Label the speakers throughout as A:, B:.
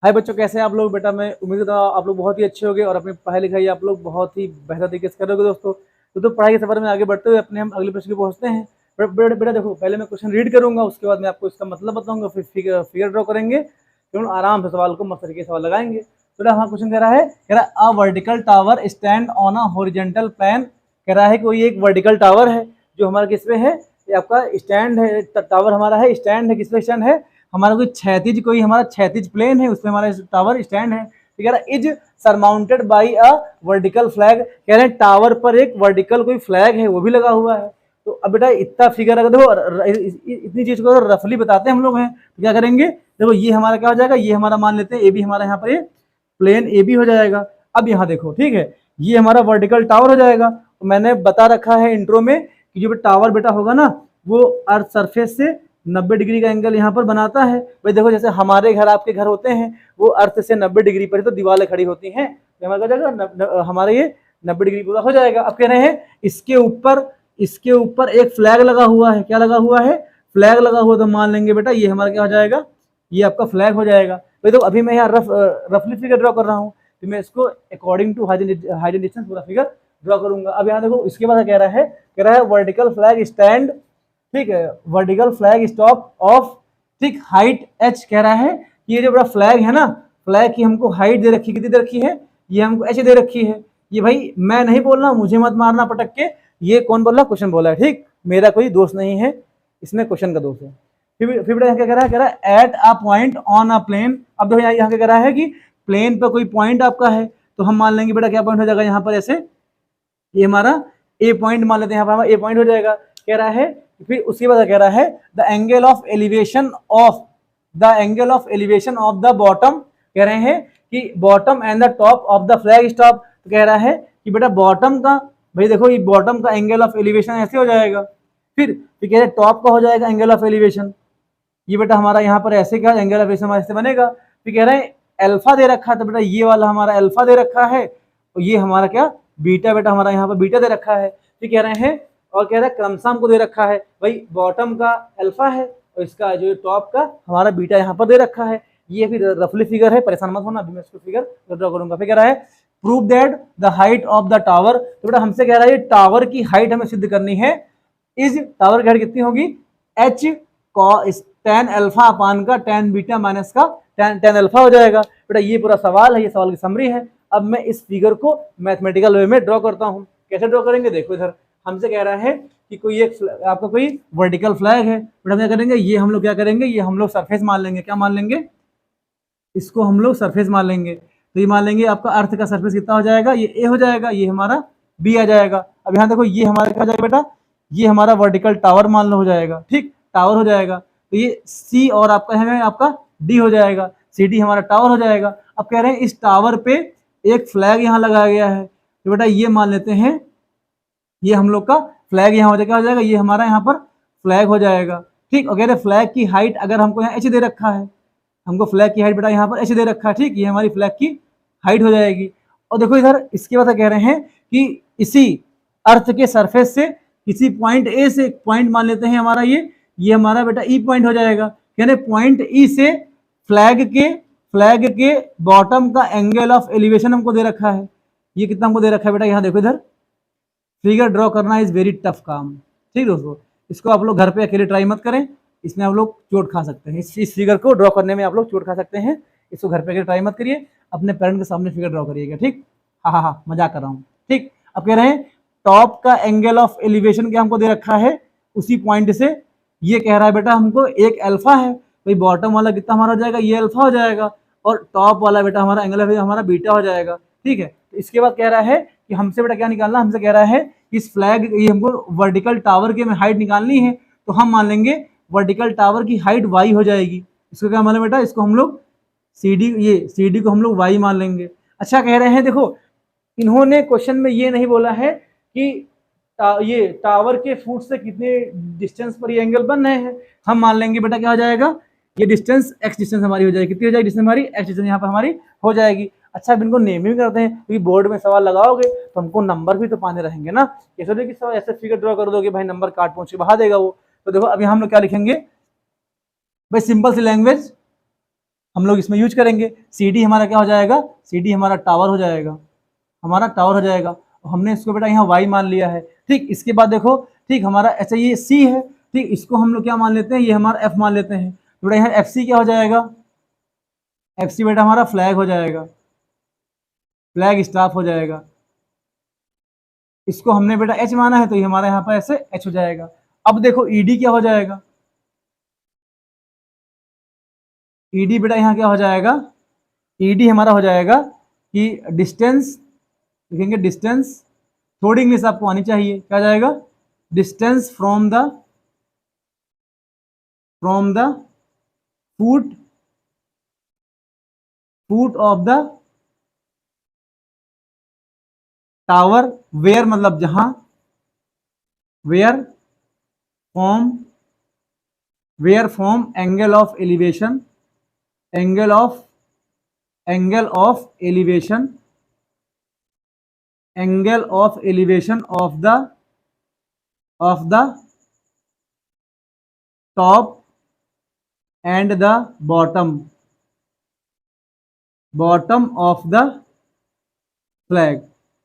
A: हाय बच्चों, कैसे हैं आप लोग? बेटा मैं उम्मीद करता हूँ आप लोग बहुत ही अच्छे होंगे और अपनी पढ़ाई लिखाई आप लोग बहुत ही बेहतर तरीके से करोगे दोस्तों। तो पढ़ाई के सफर में आगे बढ़ते हुए अपने हम अगले प्रश्न पे पहुंचते हैं। बेटा देखो, पहले मैं क्वेश्चन रीड करूंगा, उसके बाद मैं आपको इसका मतलब बताऊंगा, फिर फिगर ड्रॉ करेंगे, फिर हम आराम से सवाल को मस्त तरीके से सवाल लगाएंगे। तो बेटा हाँ, क्वेश्चन कह रहा है a vertical tower stand on a horizontal plane. कह रहा है कि कोई एक वर्टिकल टावर है जो हमारा किस पे है, ये आपका स्टैंड है, टावर हमारा है, स्टैंड है, किस पे स्टैंड है, हमारा कोई हमारा क्षैतिज प्लेन है, उसमें हमारा टावर स्टैंड है। ठीक है, is surmounted by a vertical flag. कह रहे हैं टावर पर एक वर्टिकल कोई फ्लैग है वो भी लगा हुआ है। तो अब बेटा इतना फिगर अगर देखो, इतनी चीज को रफली बताते हैं हम लोग हैं, तो क्या करेंगे, देखो ये हमारा क्या हो जाएगा, ये हमारा मान लेते हैं ए बी, हमारा यहाँ पर ये प्लेन ए बी हो जाएगा। अब यहाँ देखो, ठीक है, ये हमारा वर्टिकल टावर हो जाएगा। तो मैंने बता रखा है इंट्रो में कि जो टावर बेटा होगा ना, वो अर्थ सरफेस से 90 डिग्री का एंगल यहाँ पर बनाता है। भाई देखो, जैसे हमारे घर आपके घर होते हैं, वो अर्थ से 90 डिग्री पर ही तो दीवारें खड़ी होती हैं, तो हमारा क्या जाएगा, हमारे ये 90 डिग्री पूरा हो जाएगा। अब कह रहे हैं इसके ऊपर एक फ्लैग लगा हुआ है। क्या लगा हुआ है? फ्लैग लगा हुआ। तो मान लेंगे बेटा ये हमारा क्या हो जाएगा, ये आपका फ्लैग हो जाएगा। भाई तो अभी मैं यहाँ रफली फिगर ड्रॉ कर रहा हूँ, तो मैं इसको according to height and distance पूरा फिगर ड्रॉ करूंगा। अब यहाँ देखो, इसके बाद कह रहा है वर्टिकल फ्लैग स्टैंड, ठीक है, वर्टिकल फ्लैग स्टॉप ऑफ, ठीक, हाइट h। कह रहा है कि ये जो बड़ा फ्लैग है ना, फ्लैग की हमको हाइट दे रखी, कितनी दे रखी है, ये हमको h दे रखी है। ये भाई मैं नहीं बोल रहा, मुझे मत मारना पटक के, ये कौन बोल रहा, क्वेश्चन बोला है, ठीक, मेरा कोई दोष नहीं है, इसमें क्वेश्चन का दोष है। फिर क्या कह रहा है at a point on a plane. अब देखो यहाँ क्या कह रहा है कि प्लेन पर कोई पॉइंट आपका है, तो हम मान लेंगे बेटा क्या पॉइंट हो जाएगा यहाँ पर, ऐसे ये हमारा ए पॉइंट मान लेते हैं, यहाँ पर हमारा ए पॉइंट हो जाएगा। कह रहा है, फिर उसके बाद कह रहा है the angle of elevation of the bottom. कह रहे हैं कि bottom and the top of the flag stop. तो कह रहा है कि बेटा बॉटम का, भाई देखो ये बॉटम का एंगल ऑफ एलिवेशन ऐसे हो जाएगा, फिर कह रहे टॉप का हो जाएगा एंगल ऑफ एलिवेशन, ये बेटा हमारा यहाँ पर ऐसे क्या एंगल ऑफ एलिवेशन ऐसे बनेगा। फिर कह रहे हैं अल्फा दे रखा है, तो बेटा ये वाला हमारा अल्फा दे रखा है, और ये हमारा क्या बीटा, बेटा हमारा यहाँ पर बीटा दे रखा है। फिर कह रहे हैं, और कह रहे हैं क्रमशः को दे रखा है, भाई बॉटम का अल्फा है और इसका जो टॉप का हमारा बीटा यहाँ पर दे रखा है। ये फिर रफली फिगर है, परेशान मत होना, अभी मैं इसको फिगर ड्रॉ करूंगा। फिर कह रहा है prove that the height of the tower. तो बेटा हमसे कह रहा है टावर की हाइट हमें सिद्ध करनी है। इस टावर की हाइट कितनी होगी, एच tan अल्फा अपान का tan बीटा माइनस का tan अल्फा हो जाएगा। बेटा ये पूरा सवाल है, ये सवाल की समरी है। अब मैं इस फिगर को मैथमेटिकल वे में ड्रॉ करता हूँ। कैसे ड्रॉ करेंगे, देखो इधर हमसे कह रहा है कि कोई एक आपका कोई वर्टिकल फ्लैग है, बेटा हम क्या करेंगे, ये हम लोग क्या करेंगे, ये हम लोग सरफेस मान लेंगे। क्या मान लेंगे, इसको हम लोग सरफेस मान लेंगे। तो ये मान लेंगे आपका अर्थ का सरफेस कितना हो जाएगा, ये ए हो जाएगा, ये हमारा बी आ जाएगा। अब यहाँ देखो ये हमारा क्या हो जाएगा बेटा, ये हमारा वर्टिकल टावर मान लो हो जाएगा, ठीक, टावर हो जाएगा। तो ये सी और आपका है आपका डी हो जाएगा, सी डी हमारा टावर हो जाएगा। अब कह रहे हैं इस टावर पे एक फ्लैग यहाँ लगाया गया है, तो बेटा ये मान लेते हैं ये हम लोग का फ्लैग यहाँ हो जाएगा, क्या हो जाएगा, ये हमारा यहाँ पर फ्लैग हो जाएगा, ठीक। और कह रहे फ्लैग की हाइट अगर हमको यहाँ एच दे रखा है, हमको फ्लैग की हाइट बेटा यहाँ पर एच दे रखा है, ठीक, ये हमारी फ्लैग की हाइट हो जाएगी। और देखो इधर इसके बाद कह रहे हैं कि इसी अर्थ के सरफेस से किसी पॉइंट ए से पॉइंट मान लेते हैं हमारा ये हमारा बेटा ई पॉइंट हो जाएगा। यानी पॉइंट ई से फ्लैग के बॉटम का एंगल ऑफ एलिवेशन हमको दे रखा है। ये कितना हमको दे रखा है बेटा, यहाँ देखो इधर फिगर ड्रॉ करना इज वेरी टफ काम, ठीक दोस्तों। इसको आप लोग घर पे अकेले ट्राई मत करें, इसमें आप लोग चोट खा सकते हैं, इस फिगर को ड्रॉ करने में आप लोग चोट खा सकते हैं। इसको घर पे अकेले ट्राई मत करिए, अपने पेरेंट के सामने फिगर ड्रॉ करिएगा, ठीक। हाँ मजाक कर रहा हूँ, ठीक। अब कह रहे हैं टॉप का एंगल ऑफ एलिवेशन क्या हमको दे रखा है उसी पॉइंट से, ये कह रहा है बेटा हमको एक अल्फा है, भाई बॉटम वाला कितना हमारा हो जाएगा, ये अल्फा हो जाएगा, और टॉप वाला बेटा हमारा एंगल हमारा बीटा हो जाएगा, ठीक है। तो इसके बाद कह रहा है कि हमसे बेटा क्या निकालना, हमसे कह रहा है कि इस फ्लैग ये हमको वर्टिकल टावर की हमें हाइट निकालनी है, तो हम मान लेंगे वर्टिकल टावर की हाइट वाई हो जाएगी। इसको क्या मान बेटा, इसको हम लोग सी डी को हम लोग वाई मान लेंगे। अच्छा कह रहे हैं देखो, इन्होंने क्वेश्चन में ये नहीं बोला है कि ये टावर के फुट से कितने डिस्टेंस पर ये एंगल बन रहे हैं। हम मान लेंगे बेटा क्या हो जाएगा, ये डिस्टेंस एक्स डिस्टेंस हमारी हो जाएगी, कितनी हो जाएगी डिस्टेंस हमारी, एक्स डिस्टेंस यहाँ पर हमारी हो जाएगी। अच्छा अब इनको नेमिंग करते हैं, क्योंकि बोर्ड में सवाल लगाओगे तो हमको नंबर भी तो पाने रहेंगे ना, कैसे कि सवाल ऐसे फिगर ड्रॉ कर दोगे भाई नंबर काट पहुंच के बहा देगा वो। तो देखो अभी हम लोग क्या लिखेंगे भाई, सिंपल सी लैंग्वेज हम लोग इसमें यूज करेंगे। सी डी हमारा क्या हो जाएगा, सी डी हमारा टावर हो जाएगा, हमारा टावर हो जाएगा। हमने इसको बेटा यहाँ वाई मान लिया है। ठीक, इसके बाद देखो, ठीक हमारा ऐसा ये सी है, ठीक इसको हम लोग क्या मान लेते हैं, ये हमारा एफ मान लेते हैं। तो बेटा यहाँ एफ सी क्या हो जाएगा, एफ सी बेटा हमारा फ्लैग हो जाएगा, फ्लैग स्टाफ हो जाएगा। इसको हमने बेटा एच माना है तो ये हमारा यहाँ पर ऐसे एच हो जाएगा। अब देखो ईडी क्या हो जाएगा, ईडी बेटा यहाँ क्या हो जाएगा, ईडी हमारा हो जाएगा कि डिस्टेंस, लिखेंगे डिस्टेंस, थोड़ी इंग्लिश आपको आनी चाहिए, क्या जाएगा, distance from the foot of the tower, where मतलब जहां, where from angle of elevation, angle of elevation of the top and the bottom of the flag.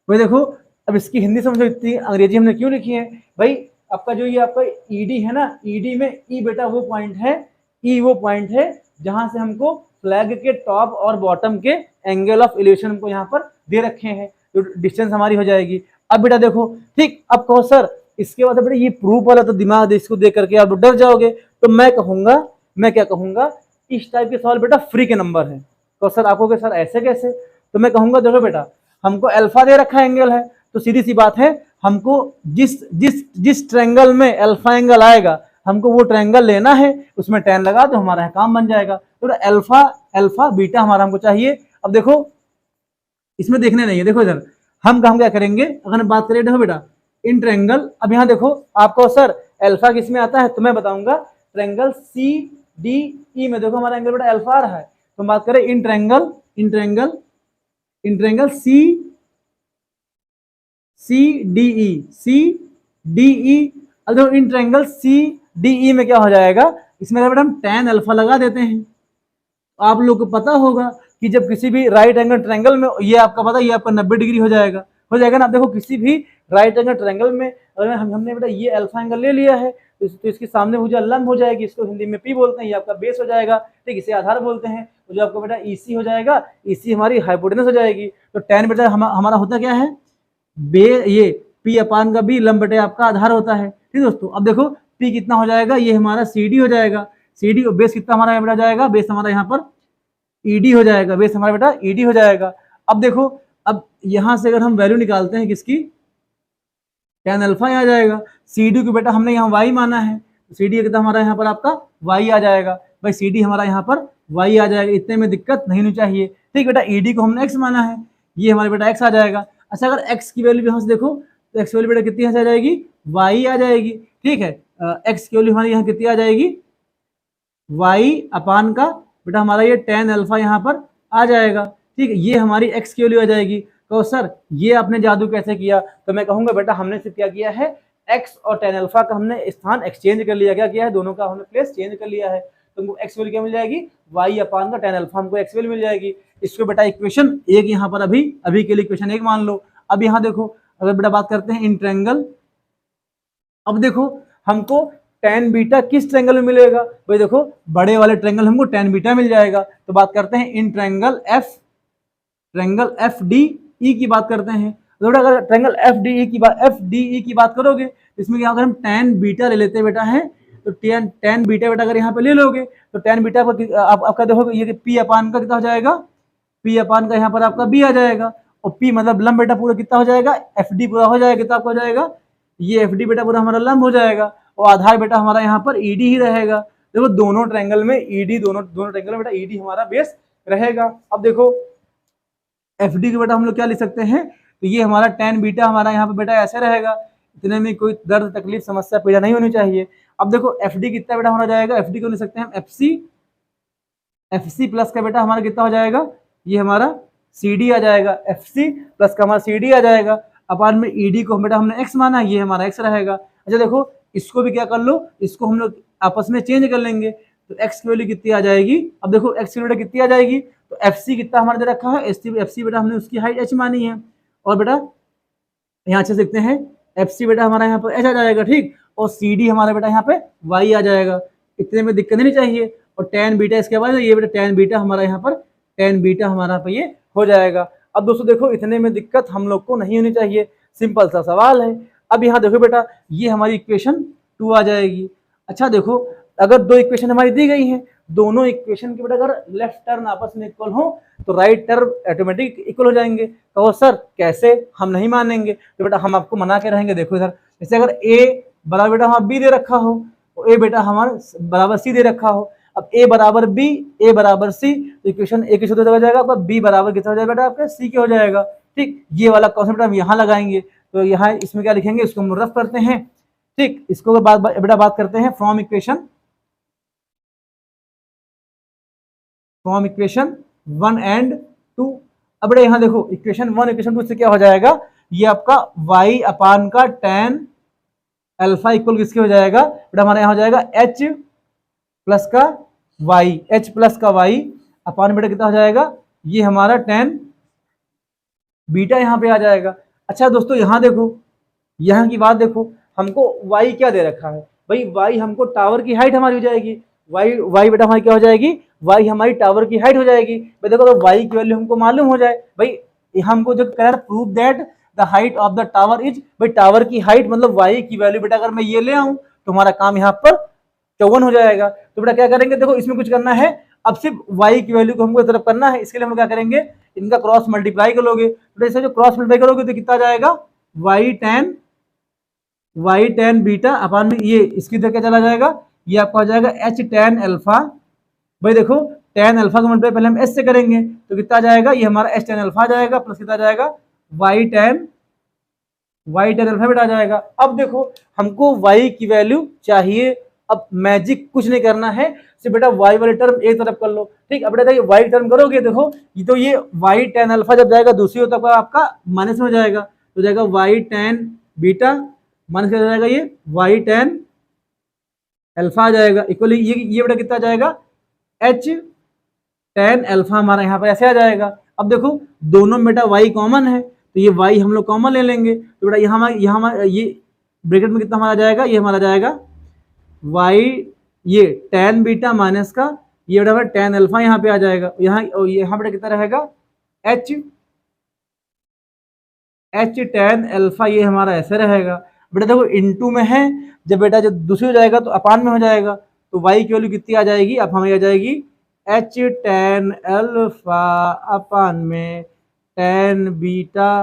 A: भाई देखो, अब इसकी हिंदी समझो, इतनी अंग्रेजी हमने क्यों लिखी है भाई। आपका जो ये आपका ईडी है ना, ईडी में ई बेटा वो पॉइंट है, ई वो पॉइंट है जहां से हमको फ्लैग के टॉप और बॉटम के एंगल ऑफ एलिवेशन हमको यहाँ पर दे रखे हैं, तो डिस्टेंस हमारी हो जाएगी। अब बेटा देखो, ठीक अब कहो सर इसके बाद बेटा ये प्रूफ वाला तो दिमाग इसको देख करके आप डर जाओगे, तो मैं कहूंगा, मैं क्या कहूंगा, इस टाइप के सवाल बेटा फ्री के नंबर है। तो सर आपको के सर ऐसे कैसे, तो मैं कहूंगा देखो बेटा, हमको अल्फा दे रखा एंगल है, तो सीधी सी बात है, हमको जिस ट्रायंगल में अल्फा एंगल आएगा हमको वो ट्रायंगल लेना है, उसमें tan लगा दो, हमारा काम बन जाएगा। तो अल्फा बीटा हमारा हमको चाहिए। अब देखो इसमें देखने नहीं है, देखो इधर हम क्या करेंगे, अगर बात करें देखो बेटा इन ट्रायंगल, अब यहाँ देखो आपको सर अल्फा किस में आता है, तो मैं बताऊंगा ट्रायंगल सी डी ई में देखो हमारा एंगल बेटा अल्फा आ रहा है। तो बात करें in triangle C D E, अब देखो in triangle C D E में क्या हो जाएगा, इसमें बेटा हम tan अल्फा लगा देते हैं। आप लोग को पता होगा कि जब किसी भी राइट एंगल ट्रायंगल में, ये आपका पता, ये आपका 90 डिग्री हो जाएगा ना। देखो किसी भी राइट एंगल ट्रायंगल में अगर हमने बेटा ये अल्फा एंगल ले लिया है, तो इसके सामने भुजा लंब हो जाएगी, इसको हिंदी में पी बोलते हैं, ये आपका बेस हो जाएगा, ठीक इसे आधार बोलते हैं। तो जो आपको बेटा ईसी हो जाएगा, ईसी हमारी हाइपोटेनस हो जाएगी। तो tan बेटा हमारा होता क्या है, ये पी अपान का बी लंब बटे आपका आधार होता है। ठीक दोस्तों, अब देखो पी कितना हो जाएगा, ये हमारा सी डी हो जाएगा, सी डी, बेस कितना हमारा बेटा जाएगा, बेस हमारा यहाँ पर ईडी हो जाएगा, बेस हमारा बेटा ईडी हो जाएगा। अब देखो, अब यहाँ से अगर हम वैल्यू निकालते हैं किसकी, tan अल्फा आ जाएगा, सी डी को बेटा हमने यहाँ वाई माना है, सी डी कितना हमारा यहाँ पर आपका वाई आ जाएगा, भाई सी डी हमारा यहाँ पर वाई आ जाएगा, इतने में दिक्कत नहीं होनी चाहिए। ठीक बेटा, ईडी को हमने एक्स माना है, ये हमारे बेटा एक्स आ जाएगा। अच्छा अगर एक्स की वैल्यू यहाँ से देखो, तो एक्स वैल्यू बेटा कितनी आ जाएगी, वाई आ जाएगी। ठीक है, एक्स की वैल्यू हमारी यहाँ कितनी आ जाएगी, वाई अपान का बेटा हमारा ये tan अल्फा यहाँ पर आ जाएगा। ठीक है, ये हमारी x की वैल्यू आ जाएगी। तो सर ये आपने जादू कैसे किया, तो मैं कहूंगा बेटा हमने सिर्फ क्या किया है, x और tan अल्फा का हमने स्थान एक्सचेंज कर लिया। क्या किया है, दोनों का हमने प्लेस चेंज कर लिया है। तो हमको x वैल्यू क्या मिल जाएगी, y अपान का tan अल्फा हमको x वैल्यू मिल जाएगी। इसको बेटा इक्वेशन एक यहाँ पर अभी के लिए इक्वेशन एक मान लो। अब यहाँ देखो, अगर बेटा बात करते हैं इन ट्रायंगल, अब देखो हमको tan बीटा किस ट्रायंगल में मिलेगा, भाई देखो बड़े वाले ट्रायंगल हमको tan बीटा मिल जाएगा। तो बात करते हैं in triangle F D E की बात करते हैं। तो अगर ट्रायंगल एफ डी ई की बात करोगे, इसमें क्या अगर हम tan बीटा ले लेते बेटा है, तो tan बीटा बेटा अगर यहाँ पे ले लोगे, तो tan बीटा आपका देखो ये पी अपान का कितना हो जाएगा, पी अपान का यहाँ पर आपका बी आ जाएगा, और पी मतलब लंब बेटा पूरा कितना हो जाएगा, एफ डी पूरा हो जाएगा, कितना आपका हो जाएगा, ये एफ डी बेटा पूरा हमारा लंब हो जाएगा, और आधार बेटा हमारा यहाँ पर ईडी ही रहेगा। देखो दोनों ट्रायंगल में ईडी, दोनों ट्रायंगल में बेटा ईडी हमारा बेस रहेगा। अब देखो एफ डी को बेटा हम लोग क्या लिख सकते हैं, तो ये हमारा tan बीटा हमारा यहाँ पर बेटा ऐसे रहेगा, इतने में कोई दर्द तकलीफ समस्या पैदा नहीं होनी चाहिए। अब देखो एफ डी कितना बेटा होना जाएगा, एफ डी को लिख सकते हैं हम एफ सी प्लस का बेटा हमारा कितना हो जाएगा, ये हमारा सी डी आ जाएगा, एफ सी प्लस का हमारा सी डी आ जाएगा। अपान में ईडी को बेटा हमने एक्स माना, ये हमारा एक्स रहेगा। अच्छा देखो इसको भी क्या कर लो, इसको हम लोग आपस में चेंज कर लेंगे। तो एक्स की वैल्यू कितनी आ जाएगी, अब देखो एक्स की वैल्यू कितनी आ जाएगी, तो एफ सी कितना हमारे दे रखा है, एफ सी बेटा हमने उसकी हाइट एच मानी है, और बेटा यहाँ अच्छे से देखते हैं एफ सी बेटा हमारा यहाँ पर एच आ जाएगा, ठीक, और सी डी हमारा बेटा यहाँ पे वाई आ जाएगा, इतने में दिक्कत नहीं चाहिए। और टेन बीटा इसके बाद ये बेटा टेन बीटा हमारा यहाँ पर टेन बीटा हमारा पे ये हो जाएगा। अब दोस्तों देखो इतने में दिक्कत हम लोग को नहीं होनी चाहिए, सिंपल सा सवाल है। अब यहाँ देखो बेटा ये हमारी इक्वेशन 2 आ जाएगी। अच्छा देखो अगर दो इक्वेशन हमारी दी गई हैं, दोनों इक्वेशन के बेटा अगर लेफ्ट टर्म आपस में इक्वल हो तो राइट टर्म ऑटोमेटिक इक्वल हो जाएंगे। कहो सर कैसे, हम नहीं मानेंगे, तो बेटा हम आपको मना के रहेंगे। देखो इधर जैसे अगर ए बराबर बेटा हमारा बी दे रखा हो, तो ए बेटा हमारा बराबर सी दे रखा हो, अब ए बराबर बी ए बराबर सी, तो इक्वेशन ए की शुद्ध हो जाएगा आपका बी बराबर कितना हो जाएगा बेटा आपका सी के हो जाएगा, ठीक। ये वाला कॉन्सेप्ट हम यहाँ लगाएंगे, तो यहाँ इसमें क्या लिखेंगे, इसको हम रफ करते हैं, ठीक। इसको बेटा बात करते हैं फ्रॉम इक्वेशन 1 एंड 2। अब बेटा यहाँ देखो इक्वेशन 1 इक्वेशन 2 से क्या हो जाएगा, ये आपका y अपान का tan अल्फा इक्वल किसके हो जाएगा बेटा, हमारा यहाँ हो जाएगा h प्लस का y अपान बेटा कितना हो जाएगा, ये हमारा tan बीटा यहाँ पे आ जाएगा। अच्छा दोस्तों यहाँ देखो, यहाँ की बात देखो, हमको y क्या दे रखा है भाई, y हमको टावर की हाइट हमारी हो जाएगी, y बेटा हमारी क्या हो जाएगी, y हमारी टावर की हाइट हो जाएगी। भाई देखो तो y की वैल्यू हमको मालूम हो जाए, भाई हमको जो कह रहा है prove that the height of the tower is, भाई टावर की हाइट मतलब y की वैल्यू बेटा अगर मैं ये ले आऊं तो हमारा काम यहाँ पर 54 हो जाएगा। तो बेटा क्या करेंगे, देखो इसमें कुछ करना है, अब सिर्फ y की वैल्यू को हमको इस तरफ करना है, इसके लिए हम क्या करेंगे, इनका क्रॉस मल्टीप्लाई करोगे, तो जैसे जो क्रॉस मल्टीप्लाई करोगे तो कितना जाएगा, y tan बीटा अपान में ये इसकी इधर क्या चला जाएगा, ये आपका हो जाएगा h tan अल्फा। भाई देखो tan अल्फा का मल्टीप्लाई पहले हम s से करेंगे तो कितना जाएगा, ये हमारा h tan अल्फा जाएगा प्लस कितना जाएगा y tan अल्फा बेटा आ जाएगा। अब देखो हमको y की वैल्यू चाहिए, अब मैजिक कुछ नहीं करना है, सिर्फ बेटा y वाले टर्म एक तरफ कर लो, ठीक। अब बेटा ये y टर्म करोगे, देखो ये तो ये y tan अल्फा जब जाएगा दूसरी तरफ आपका माइनस में हो जाएगा, तो जाएगा y tan बीटा माइनस क्या जाएगा, ये y tan अल्फा आ जाएगा इक्वली ये बेटा कितना जाएगा, h tan अल्फा हमारा यहाँ पर ऐसे आ जाएगा। अब देखो दोनों बेटा y कॉमन है, तो ये y हम लोग कॉमन ले लेंगे, तो बेटा यहाँ ये ब्रैकेट में कितना हमारा जाएगा, ये हमारा जाएगा y ये tan बीटा माइनस का ये बेटा tan अल्फा यहाँ पे आ जाएगा, यहाँ बेटा कितना रहेगा h tan अल्फा, ये हमारा ऐसे रहेगा। बेटा देखो इनटू में है, जब बेटा जब दूसरी हो जाएगा तो अपान में हो जाएगा, तो y की वैल्यू कितनी आ जाएगी, अब हमें आ जाएगी h tan अल्फा अपान में tan बीटा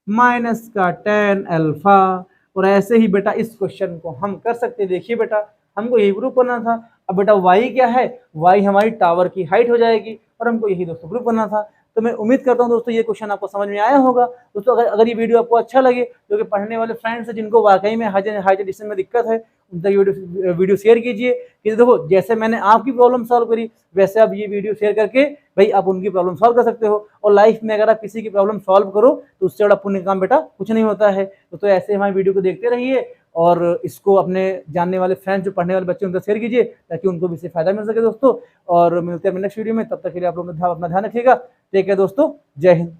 A: माइनस का tan अल्फा। और ऐसे ही बेटा इस क्वेश्चन को हम कर सकते हैं। देखिए बेटा हमको यही प्रूफ करना था, अब बेटा y क्या है, y हमारी टावर की हाइट हो जाएगी और हमको यही दोस्तों प्रूफ करना था। तो मैं उम्मीद करता हूं दोस्तों ये क्वेश्चन आपको समझ में आया होगा। दोस्तों अगर ये वीडियो आपको अच्छा लगे, जो कि पढ़ने वाले फ्रेंड्स हैं जिनको वाकई में हाइड्रेशन में दिक्कत है, उन तक वीडियो शेयर कीजिए कि देखो जैसे मैंने आपकी प्रॉब्लम सॉल्व करी वैसे आप ये वीडियो शेयर करके भाई आप उनकी प्रॉब्लम सॉल्व कर सकते हो। और लाइफ में अगर आप किसी की प्रॉब्लम सॉल्व करो तो उससे बड़ा पुण्य काम बेटा कुछ नहीं होता है। तो ऐसे हमारी वीडियो को देखते रहिए और इसको अपने जानने वाले फ्रेंड्स जो पढ़ने वाले बच्चे उनको शेयर कीजिए ताकि उनको भी इससे फायदा मिल सके दोस्तों। और मिलते हैं नेक्स्ट वीडियो में, तब तक के लिए आप लोग अपना ध्यान रखिएगा। ठीक है दोस्तों, जय हिंद।